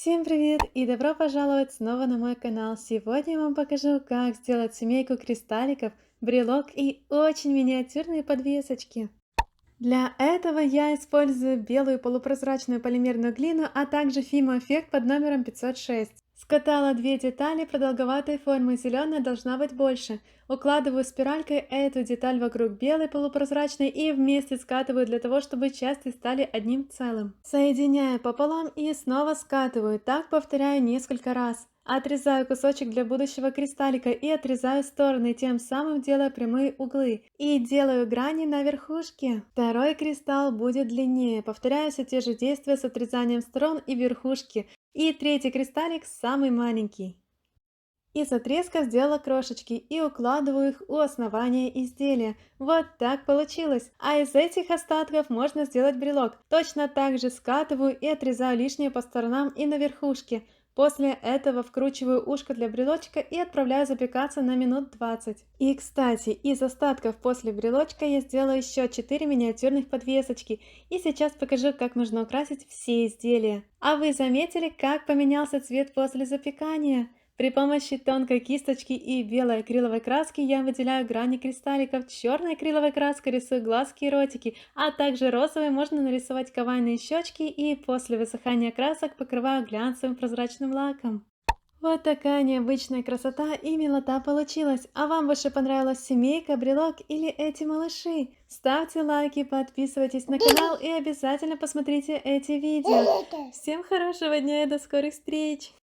Всем привет и добро пожаловать снова на мой канал. Сегодня я вам покажу, как сделать семейку кристалликов, брелок и очень миниатюрные подвесочки. Для этого я использую белую полупрозрачную полимерную глину, а также Fimo эффект под номером 506. Скатала две детали продолговатой формы, зеленая должна быть больше. Укладываю спиралькой эту деталь вокруг белой полупрозрачной и вместе скатываю для того, чтобы части стали одним целым. Соединяю пополам и снова скатываю, так повторяю несколько раз. Отрезаю кусочек для будущего кристаллика и отрезаю стороны, тем самым делая прямые углы. И делаю грани на верхушке. Второй кристалл будет длиннее. Повторяю все те же действия с отрезанием сторон и верхушки. И третий кристаллик самый маленький. Из отрезков сделала крошечки и укладываю их у основания изделия. Вот так получилось. А из этих остатков можно сделать брелок. Точно так же скатываю и отрезаю лишнее по сторонам и на верхушке. После этого вкручиваю ушко для брелочка и отправляю запекаться на минут 20. И кстати, из остатков после брелочка я сделала еще 4 миниатюрных подвесочки. И сейчас покажу, как можно украсить все изделия. А вы заметили, как поменялся цвет после запекания? При помощи тонкой кисточки и белой акриловой краски я выделяю грани кристалликов, черной акриловой краской рисую глазки и ротики, а также розовой можно нарисовать кавайные щечки и после высыхания красок покрываю глянцевым прозрачным лаком. Вот такая необычная красота и милота получилась. А вам больше понравилась семейка, брелок или эти малыши? Ставьте лайки, подписывайтесь на канал и обязательно посмотрите эти видео. Всем хорошего дня и до скорых встреч!